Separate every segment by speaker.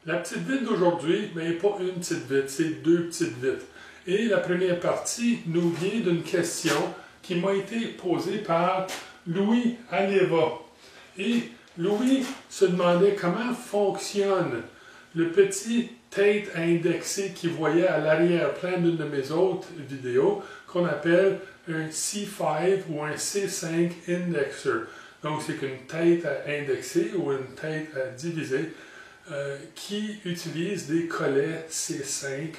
Speaker 1: La petite vite d'aujourd'hui, mais pas une petite vite, c'est deux petites vites. Et la première partie nous vient d'une question qui m'a été posée par Louis Aleva. Et Louis se demandait comment fonctionne le petit tête à indexer qu'il voyait à l'arrière-plan d'une de mes autres vidéos, qu'on appelle un C5 ou un C5 indexer. Donc, c'est une tête à indexer ou une tête à diviser qui utilise des collets C5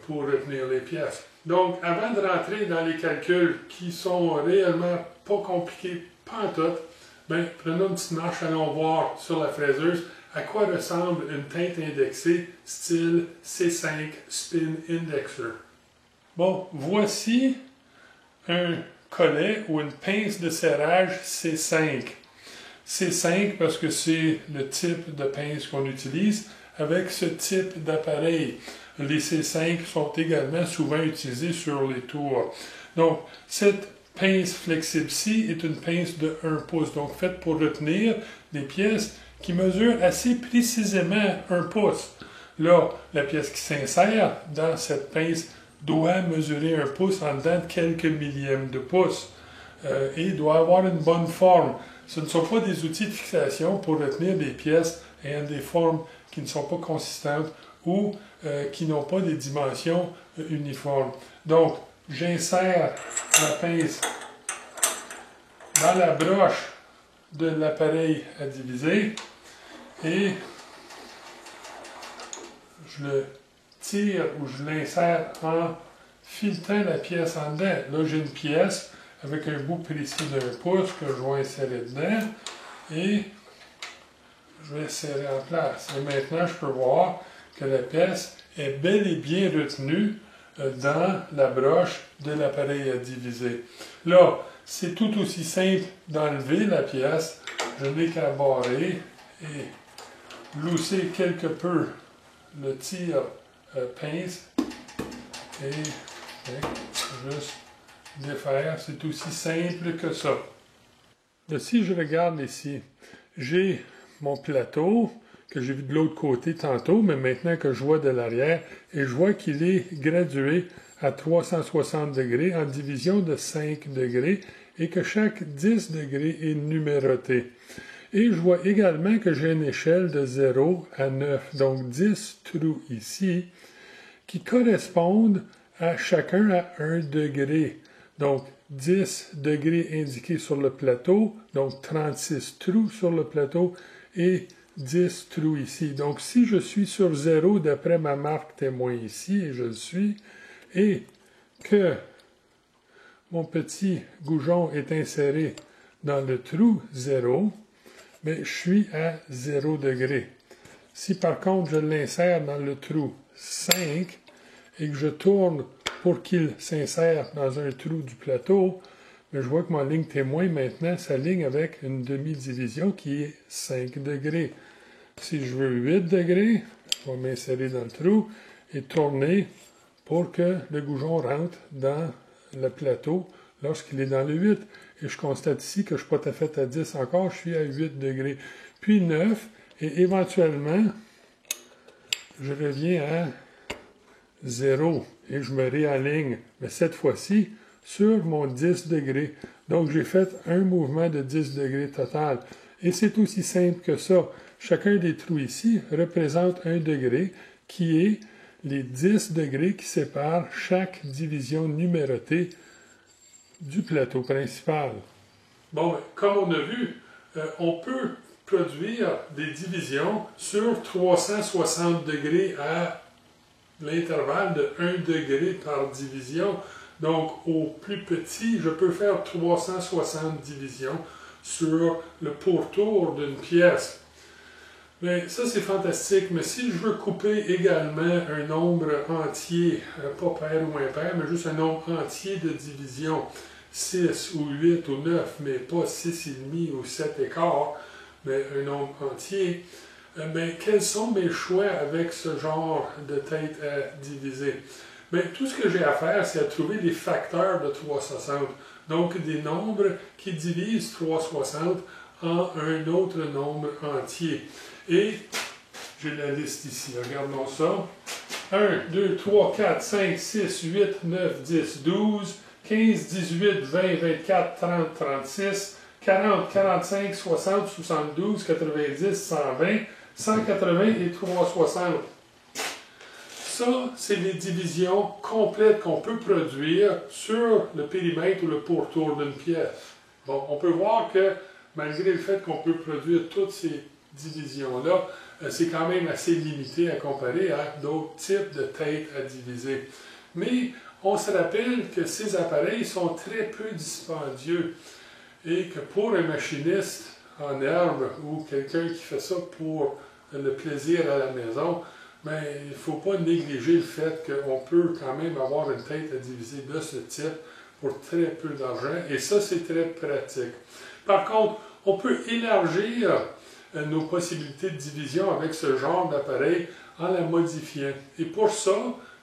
Speaker 1: pour retenir les pièces. Donc, avant de rentrer dans les calculs qui sont réellement pas compliqués, pas en tout, ben, prenons une petite marche, allons voir sur la fraiseuse à quoi ressemble une tête indexée style C5 Spin Indexer. Bon, voici un collet ou une pince de serrage C5. C5 parce que c'est le type de pince qu'on utilise avec ce type d'appareil. Les C5 sont également souvent utilisés sur les tours. Donc, cette pince flexible-ci est une pince de 1 pouce, donc faite pour retenir des pièces qui mesurent assez précisément 1 pouce. Là, la pièce qui s'insère dans cette pince doit mesurer 1 pouce en dedans de quelques millièmes de pouce et doit avoir une bonne forme. Ce ne sont pas des outils de fixation pour retenir des pièces ayant des formes qui ne sont pas consistantes ou qui n'ont pas des dimensions uniformes. Donc, j'insère la pince dans la broche de l'appareil à diviser et je le tire ou je l'insère en filetant la pièce en dedans. Là, j'ai une pièce avec un bout précis d'1 pouce que je vais insérer dedans et je vais serrer en place. Et maintenant, je peux voir que la pièce est bel et bien retenue dans la broche de l'appareil à diviser. Là, c'est tout aussi simple d'enlever la pièce. Je n'ai qu'à barrer et lousser quelque peu le tire-pince et juste défaire. C'est aussi simple que ça. Là, si je regarde ici, j'ai mon plateau que j'ai vu de l'autre côté tantôt, mais maintenant que je vois de l'arrière, et je vois qu'il est gradué à 360 degrés en division de 5 degrés et que chaque 10 degrés est numéroté. Et je vois également que j'ai une échelle de 0 à 9, donc 10 trous ici, qui correspondent à chacun à 1 degré. Donc 10 degrés indiqués sur le plateau, donc 36 trous sur le plateau et 10 trous ici. Donc si je suis sur 0 d'après ma marque témoin ici, et je le suis, et que mon petit goujon est inséré dans le trou 0, mais je suis à 0 degré. Si par contre je l'insère dans le trou 5 et que je tourne pour qu'il s'insère dans un trou du plateau, mais je vois que ma ligne témoin maintenant s'aligne avec une demi-division qui est 5 degrés. Si je veux 8 degrés, je vais m'insérer dans le trou et tourner pour que le goujon rentre dans le plateau lorsqu'il est dans le 8. Et je constate ici que je ne suis pas tout à fait à 10 encore, je suis à 8 degrés. Puis 9, et éventuellement, je reviens à 0 et je me réaligne, mais cette fois-ci, sur mon 10 degrés. Donc, j'ai fait un mouvement de 10 degrés total. Et c'est aussi simple que ça. Chacun des trous ici représente 1 degré, qui est les 10 degrés qui séparent chaque division numérotée du plateau principal. Bon, comme on a vu, on peut produire des divisions sur 360 degrés à l'intervalle de 1 degré par division. Donc, au plus petit, je peux faire 360 divisions sur le pourtour d'une pièce. Mais ça, c'est fantastique. Mais si je veux couper également un nombre entier, pas pair ou impair, mais juste un nombre entier de divisions, 6 ou 8 ou 9, mais pas 6,5 ou 7 écarts, mais un nombre entier, mais quels sont mes choix avec ce genre de tête à diviser? Bien, tout ce que j'ai à faire, c'est à trouver des facteurs de 360, donc des nombres qui divisent 360 en un autre nombre entier. Et j'ai la liste ici. Regardons ça. 1, 2, 3, 4, 5, 6, 8, 9, 10, 12, 15, 18, 20, 24, 30, 36, 40, 45, 60, 72, 90, 120, 180 et 360. Ça, c'est les divisions complètes qu'on peut produire sur le périmètre ou le pourtour d'une pièce. Bon, on peut voir que malgré le fait qu'on peut produire toutes ces divisions-là, c'est quand même assez limité à comparer à d'autres types de têtes à diviser. Mais on se rappelle que ces appareils sont très peu dispendieux et que pour un machiniste en herbe ou quelqu'un qui fait ça pour le plaisir à la maison, ben, il ne faut pas négliger le fait qu'on peut quand même avoir une tête à diviser de ce type pour très peu d'argent, et ça, c'est très pratique. Par contre, on peut élargir nos possibilités de division avec ce genre d'appareil en la modifiant. Et pour ça,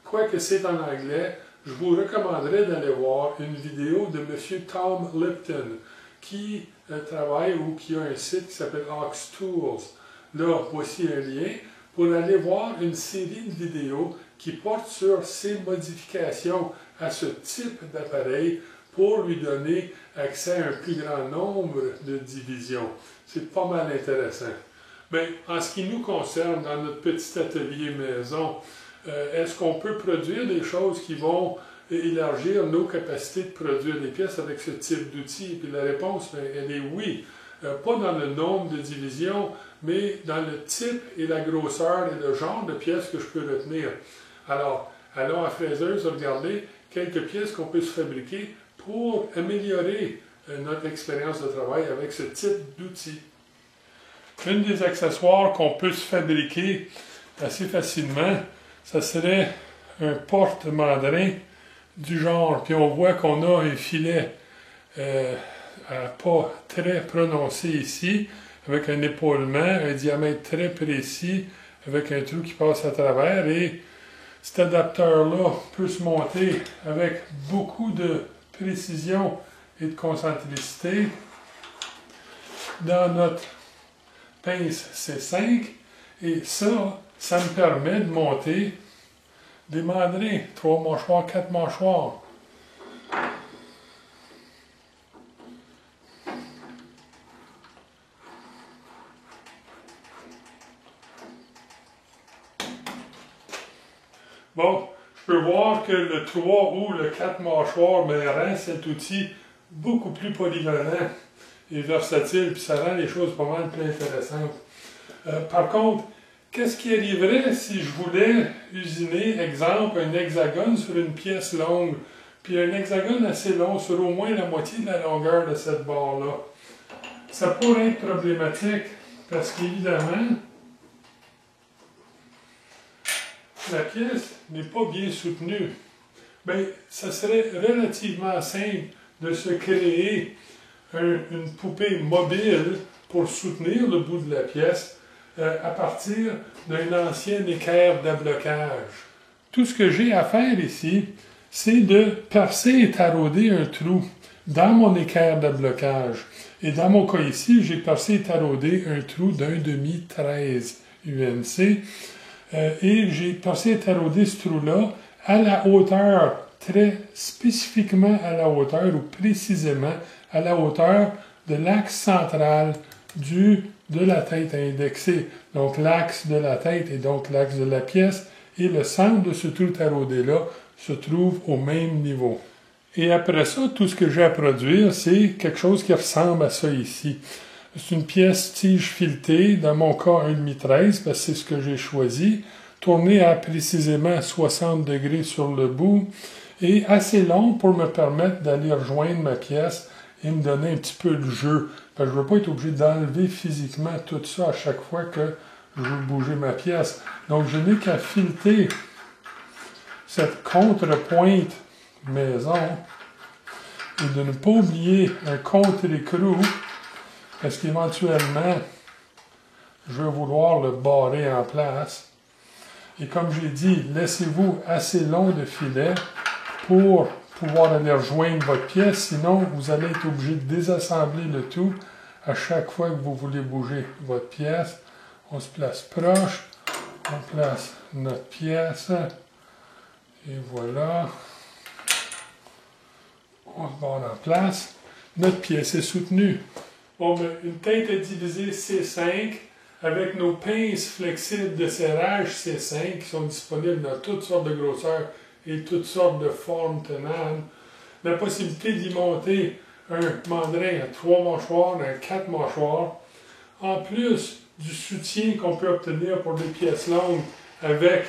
Speaker 1: quoique c'est en anglais, je vous recommanderais d'aller voir une vidéo de M. Tom Lipton qui travaille ou qui a un site qui s'appelle Ox Tools. Là, voici un lien pour aller voir une série de vidéos qui portent sur ces modifications à ce type d'appareil pour lui donner accès à un plus grand nombre de divisions. C'est pas mal intéressant. Bien, en ce qui nous concerne, dans notre petit atelier maison, est-ce qu'on peut produire des choses qui vont élargir nos capacités de produire des pièces avec ce type d'outils? Puis la réponse, bien, elle est oui. Pas dans le nombre de divisions, mais dans le type et la grosseur et le genre de pièces que je peux retenir. Alors, allons à Fraiseuse regarder quelques pièces qu'on peut se fabriquer pour améliorer notre expérience de travail avec ce type d'outils. Un des accessoires qu'on peut se fabriquer assez facilement, ça serait un porte-mandrin du genre. Puis on voit qu'on a un filet pas très prononcé ici, avec un épaulement, un diamètre très précis, avec un trou qui passe à travers, et cet adapteur-là peut se monter avec beaucoup de précision et de concentricité dans notre pince C5, et ça me permet de monter des mandrins, 3 mâchoires, 4 mâchoires. Bon, je peux voir que le 3 ou le 4 mâchoires me rend cet outil beaucoup plus polyvalent et versatile, puis ça rend les choses pas mal plus intéressantes. Par contre, qu'est-ce qui arriverait si je voulais usiner, exemple, un hexagone sur une pièce longue, puis un hexagone assez long sur au moins la moitié de la longueur de cette barre-là? Ça pourrait être problématique, parce qu'évidemment, la pièce n'est pas bien soutenue. Bien, ça serait relativement simple de se créer une poupée mobile pour soutenir le bout de la pièce à partir d'un ancien équerre d'ablocage. Tout ce que j'ai à faire ici, c'est de percer et tarauder un trou dans mon équerre d'ablocage. Et dans mon cas ici, j'ai percé et taraudé un trou d'1,5 13 UNC. Et j'ai percé et taraudé ce trou-là à la hauteur, très spécifiquement à la hauteur, ou précisément à la hauteur de l'axe central de la tête à indexer. Donc l'axe de la tête est donc l'axe de la pièce, et le centre de ce trou taraudé-là se trouve au même niveau. Et après ça, tout ce que j'ai à produire, c'est quelque chose qui ressemble à ça ici. C'est une pièce tige filetée, dans mon cas 1,5 13, parce que c'est ce que j'ai choisi, tournée à précisément 60 degrés sur le bout, et assez long pour me permettre d'aller rejoindre ma pièce et me donner un petit peu de jeu. Parce que je ne veux pas être obligé d'enlever physiquement tout ça à chaque fois que je veux bouger ma pièce. Donc je n'ai qu'à fileter cette contrepointe maison et de ne pas oublier un contre-écrou, parce qu'éventuellement, je vais vouloir le barrer en place. Et comme j'ai dit, laissez-vous assez long de filet pour pouvoir aller rejoindre votre pièce, sinon vous allez être obligé de désassembler le tout à chaque fois que vous voulez bouger votre pièce. On se place proche, On place notre pièce. Et voilà. On se barre en place. Notre pièce est soutenue. Bon, ben, une tête à diviser C5 avec nos pinces flexibles de serrage C5 qui sont disponibles dans toutes sortes de grosseurs et toutes sortes de formes tenables. La possibilité d'y monter un mandrin à 3 mâchoires, à 4 mâchoires, en plus du soutien qu'on peut obtenir pour des pièces longues avec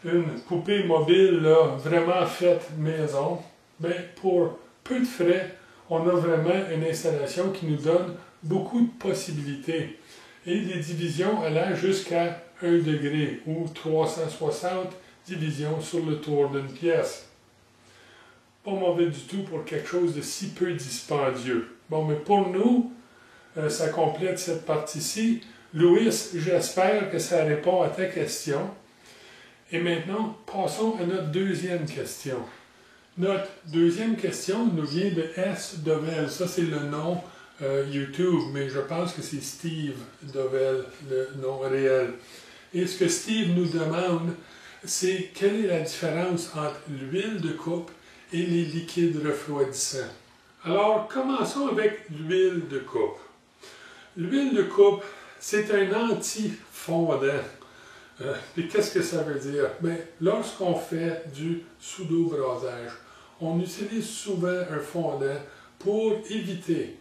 Speaker 1: une poupée mobile là, vraiment faite maison, bien, pour peu de frais, on a vraiment une installation qui nous donne beaucoup de possibilités et des divisions allant jusqu'à 1 degré ou 360 divisions sur le tour d'une pièce. Pas mauvais du tout pour quelque chose de si peu dispendieux. Bon, mais pour nous, ça complète cette partie-ci. Louis, j'espère que ça répond à ta question. Et maintenant, passons à notre deuxième question. Notre deuxième question nous vient de S. Dovel. Ça, c'est le nom YouTube, mais je pense que c'est Steve Dovel, le nom réel. Et ce que Steve nous demande, c'est quelle est la différence entre l'huile de coupe et les liquides refroidissants. Alors, commençons avec l'huile de coupe. L'huile de coupe, c'est un anti-fondant. Et qu'est-ce que ça veut dire? Bien, lorsqu'on fait du pseudo-brasage, on utilise souvent un fondant pour éviter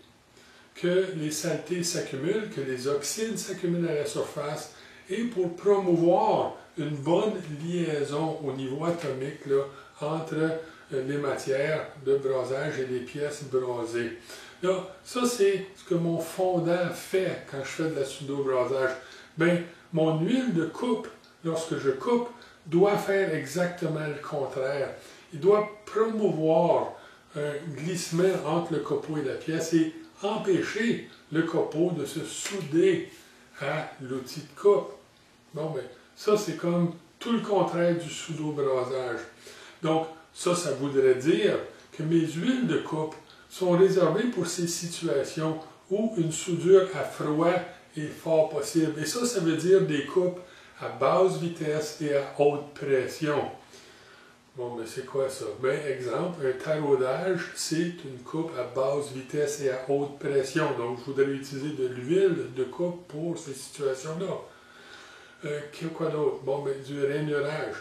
Speaker 1: que les saletés s'accumulent, que les oxydes s'accumulent à la surface et pour promouvoir une bonne liaison au niveau atomique là, entre les matières de brasage et les pièces brasées. Là, ça, c'est ce que mon fondant fait quand je fais de la pseudo-brasage. Bien, mon huile de coupe, lorsque je coupe, doit faire exactement le contraire. Il doit promouvoir un glissement entre le copeau et la pièce et empêcher le copeau de se souder à l'outil de coupe. Bon, bien, ça, c'est comme tout le contraire du pseudo-brasage. Donc, ça voudrait dire que mes huiles de coupe sont réservées pour ces situations où une soudure à froid est fort possible. Et ça veut dire des coupes à basse vitesse et à haute pression. Bon, mais c'est quoi ça? Bien, exemple, un taraudage, c'est une coupe à basse vitesse et à haute pression. Donc, je voudrais utiliser de l'huile de coupe pour ces situations-là. Quoi d'autre? Bon, bien, du rainurage.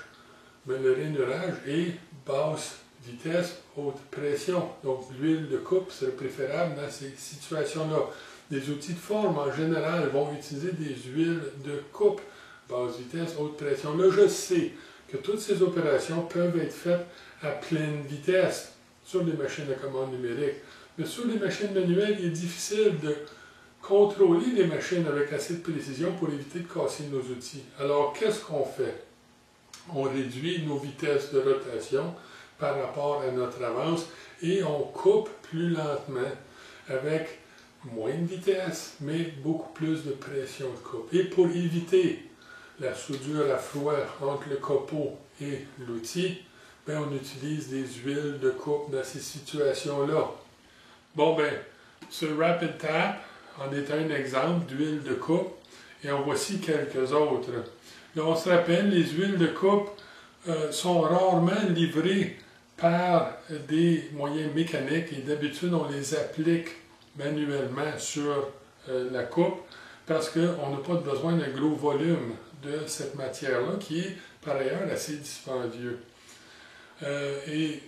Speaker 1: Bien, le rainurage est basse vitesse, haute pression. Donc, l'huile de coupe serait préférable dans ces situations-là. Les outils de forme, en général, vont utiliser des huiles de coupe, basse vitesse, haute pression. Là, je sais que toutes ces opérations peuvent être faites à pleine vitesse sur les machines à commande numérique. Mais sur les machines manuelles, il est difficile de contrôler les machines avec assez de précision pour éviter de casser nos outils. Alors, qu'est-ce qu'on fait? On réduit nos vitesses de rotation par rapport à notre avance et on coupe plus lentement avec moins de vitesse, mais beaucoup plus de pression de coupe. Et pour éviter la soudure à froid entre le copeau et l'outil, bien, on utilise des huiles de coupe dans ces situations-là. Bon, bien, ce Rapid Tap en est un exemple d'huile de coupe, et en voici quelques autres. Là, on se rappelle, les huiles de coupe sont rarement livrées par des moyens mécaniques, et d'habitude, on les applique manuellement sur la coupe, parce qu'on n'a pas besoin d'un gros volume de cette matière-là, qui est par ailleurs assez dispendieux. Et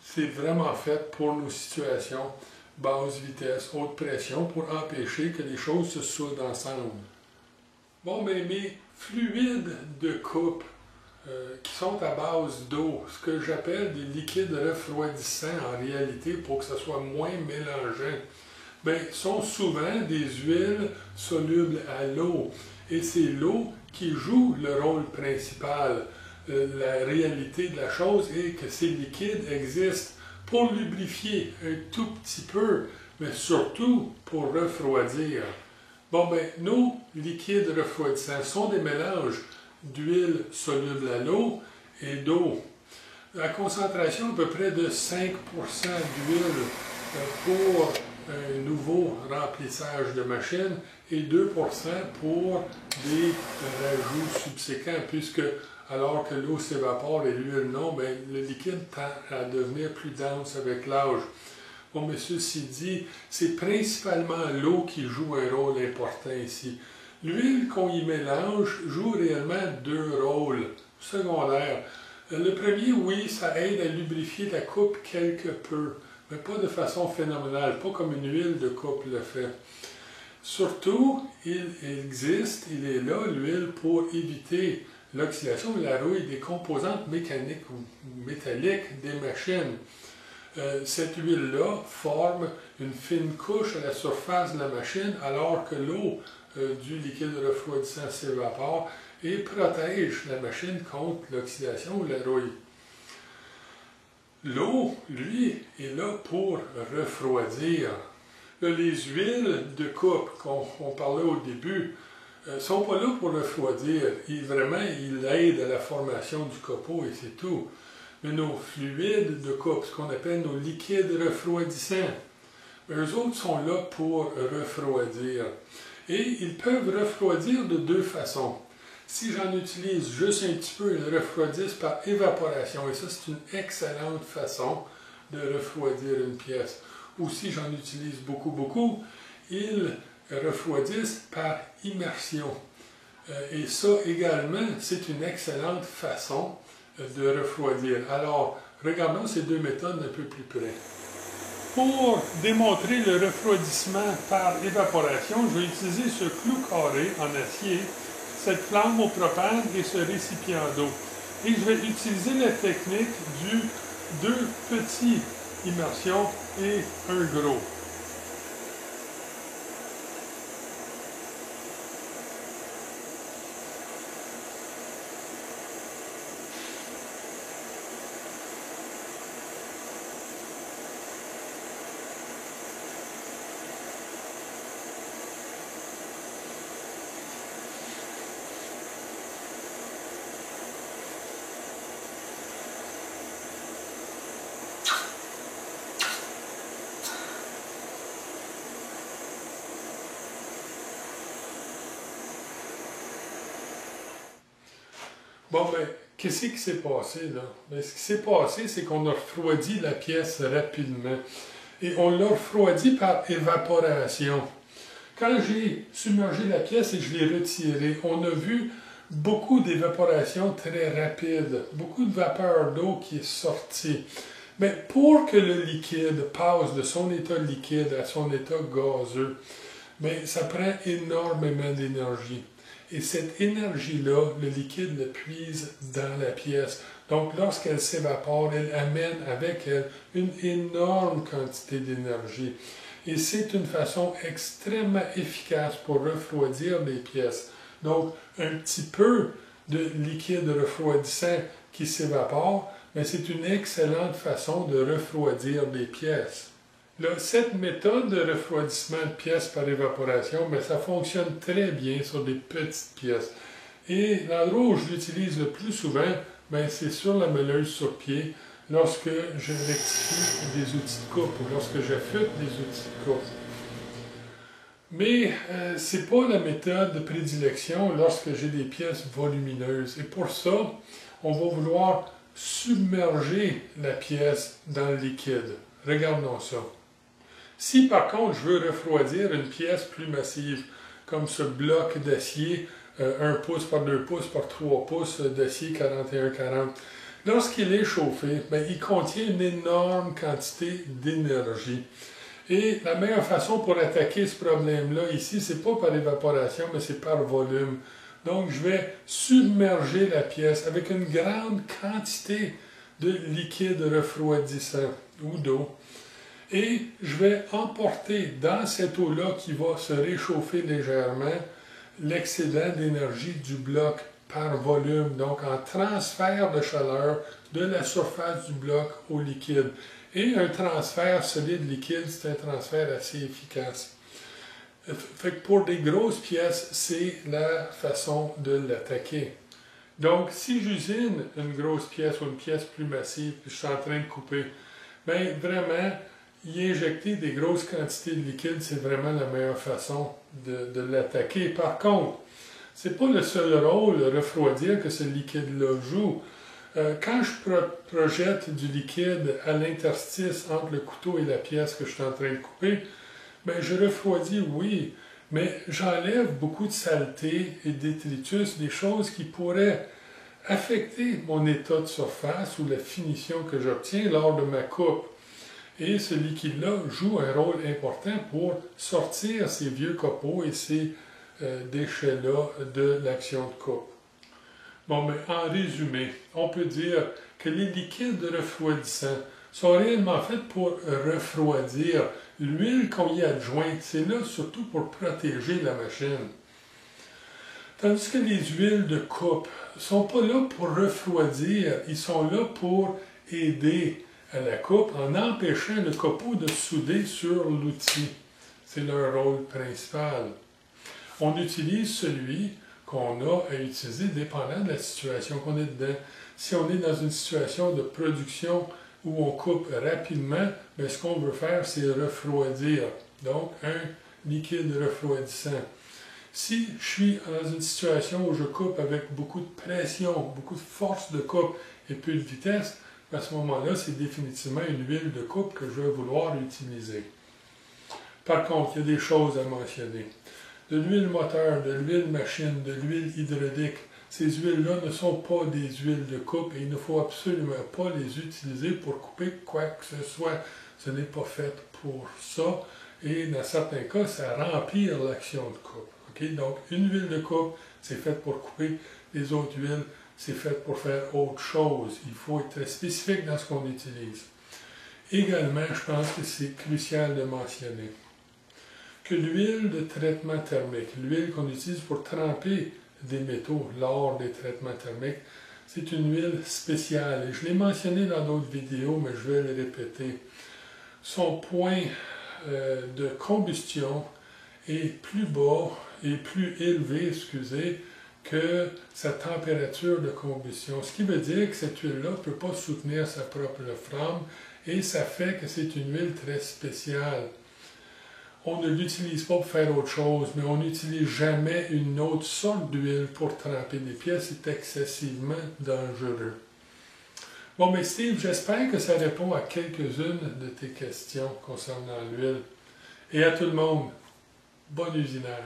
Speaker 1: c'est vraiment fait pour nos situations basse vitesse, haute pression, pour empêcher que les choses se soudent ensemble. Bon, mais mes fluides de coupe qui sont à base d'eau, ce que j'appelle des liquides refroidissants en réalité, pour que ce soit moins mélangeant, bien, sont souvent des huiles solubles à l'eau. Et c'est l'eau qui joue le rôle principal. La réalité de la chose est que ces liquides existent pour lubrifier un tout petit peu, mais surtout pour refroidir. Bon, bien, nos liquides refroidissants sont des mélanges d'huile soluble à l'eau et d'eau. La concentration à peu près de 5% d'huile pour un nouveau remplissage de machine et 2% pour des rajouts subséquents, puisque alors que l'eau s'évapore et l'huile non, bien, le liquide tend à devenir plus dense avec l'âge. Bon, mais ceci dit, c'est principalement l'eau qui joue un rôle important ici. L'huile qu'on y mélange joue réellement deux rôles secondaires. Le premier, oui, ça aide à lubrifier la coupe quelque peu, mais pas de façon phénoménale, pas comme une huile de coupe le fait. Surtout, il existe, il est là, l'huile, pour éviter l'oxydation et la rouille des composantes mécaniques ou métalliques des machines. Cette huile-là forme une fine couche à la surface de la machine alors que l'eau du liquide refroidissant s'évapore et protège la machine contre l'oxydation ou la rouille. L'eau, lui, est là pour refroidir. Les huiles de coupe qu'on parlait au début ne sont pas là pour refroidir. Ils aident à la formation du copeau et c'est tout. Mais nos fluides de coupe, ce qu'on appelle nos liquides refroidissants, eux autres sont là pour refroidir. Et ils peuvent refroidir de deux façons. Si j'en utilise juste un petit peu, ils refroidissent par évaporation. Et ça, c'est une excellente façon de refroidir une pièce. Ou si j'en utilise beaucoup, ils refroidissent par immersion. Et ça également, c'est une excellente façon de refroidir. Alors, regardons ces deux méthodes un peu plus près. Pour démontrer le refroidissement par évaporation, je vais utiliser ce clou carré en acier, cette flamme au propane et ce récipient d'eau. Et je vais utiliser la technique du deux petits immersions et un gros. Bon, ben, qu'est-ce qui s'est passé, là? Ben, ce qui s'est passé, c'est qu'on a refroidi la pièce rapidement. Et on l'a refroidi par évaporation. Quand j'ai submergé la pièce et je l'ai retirée, on a vu beaucoup d'évaporation très rapide, beaucoup de vapeur d'eau qui est sortie. Mais pour que le liquide passe de son état liquide à son état gazeux, mais ça prend énormément d'énergie. Et cette énergie-là, le liquide le puise dans la pièce. Donc, lorsqu'elle s'évapore, elle amène avec elle une énorme quantité d'énergie. Et c'est une façon extrêmement efficace pour refroidir les pièces. Donc, un petit peu de liquide refroidissant qui s'évapore, mais c'est une excellente façon de refroidir les pièces. Là, cette méthode de refroidissement de pièces par évaporation, bien, ça fonctionne très bien sur des petites pièces. Et l'endroit où je l'utilise le plus souvent, bien, c'est sur la meuleuse sur pied, lorsque je rectifie des outils de coupe ou lorsque j'affûte des outils de coupe. Mais ce n'est pas la méthode de prédilection lorsque j'ai des pièces volumineuses. Et pour ça, on va vouloir submerger la pièce dans le liquide. Regardons ça. Si par contre je veux refroidir une pièce plus massive, comme ce bloc d'acier 1 pouce par 2 pouces par 3 pouces d'acier 41-40, lorsqu'il est chauffé, bien, il contient une énorme quantité d'énergie. Et la meilleure façon pour attaquer ce problème-là ici, c'est pas par évaporation, mais c'est par volume. Donc je vais submerger la pièce avec une grande quantité de liquide refroidissant ou d'eau. Et je vais emporter dans cette eau-là qui va se réchauffer légèrement l'excédent d'énergie du bloc par volume, donc en transfert de chaleur de la surface du bloc au liquide. Et un transfert solide-liquide, c'est un transfert assez efficace. Fait que pour des grosses pièces, c'est la façon de l'attaquer. Donc, si j'usine une grosse pièce ou une pièce plus massive, que je suis en train de couper, bien vraiment, y injecter des grosses quantités de liquide, c'est vraiment la meilleure façon de l'attaquer. Par contre, c'est pas le seul rôle, le refroidir, que ce liquide-là joue. Quand je projette du liquide à l'interstice entre le couteau et la pièce que je suis en train de couper, ben je refroidis, oui, mais j'enlève beaucoup de saleté et de détritus, des choses qui pourraient affecter mon état de surface ou la finition que j'obtiens lors de ma coupe. Et ce liquide-là joue un rôle important pour sortir ces vieux copeaux et ces déchets-là de l'action de coupe. Bon, mais en résumé, on peut dire que les liquides refroidissants sont réellement faits pour refroidir. L'huile qu'on y adjointe, c'est là surtout pour protéger la machine. Tandis que les huiles de coupe ne sont pas là pour refroidir, ils sont là pour aider à la coupe en empêchant le copeau de souder sur l'outil. C'est leur rôle principal. On utilise celui qu'on a à utiliser dépendant de la situation qu'on est dedans. Si on est dans une situation de production où on coupe rapidement, bien, ce qu'on veut faire, c'est refroidir. Donc, un liquide refroidissant. Si je suis dans une situation où je coupe avec beaucoup de pression, beaucoup de force de coupe et peu de vitesse, à ce moment-là, c'est définitivement une huile de coupe que je vais vouloir utiliser. Par contre, il y a des choses à mentionner. De l'huile moteur, de l'huile machine, de l'huile hydraulique, ces huiles-là ne sont pas des huiles de coupe et il ne faut absolument pas les utiliser pour couper quoi que ce soit. Ce n'est pas fait pour ça et dans certains cas, ça remplit l'action de coupe. Okay? Donc, une huile de coupe, c'est fait pour couper. Les autres huiles, c'est fait pour faire autre chose. Il faut être spécifique dans ce qu'on utilise. Également, je pense que c'est crucial de mentionner que l'huile de traitement thermique, l'huile qu'on utilise pour tremper des métaux lors des traitements thermiques, c'est une huile spéciale. Et je l'ai mentionné dans d'autres vidéos, mais je vais le répéter. Son point de combustion est plus bas et plus élevé, excusez, que sa température de combustion. Ce qui veut dire que cette huile-là ne peut pas soutenir sa propre flamme et ça fait que c'est une huile très spéciale. On ne l'utilise pas pour faire autre chose, mais on n'utilise jamais une autre sorte d'huile pour tremper des pièces. C'est excessivement dangereux. Bon, mais Steve, j'espère que ça répond à quelques-unes de tes questions concernant l'huile. Et à tout le monde, bon usinage.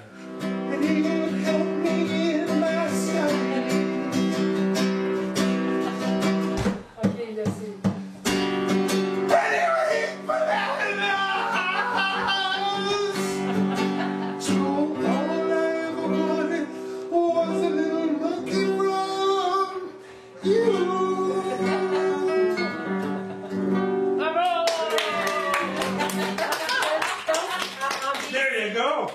Speaker 1: There you go.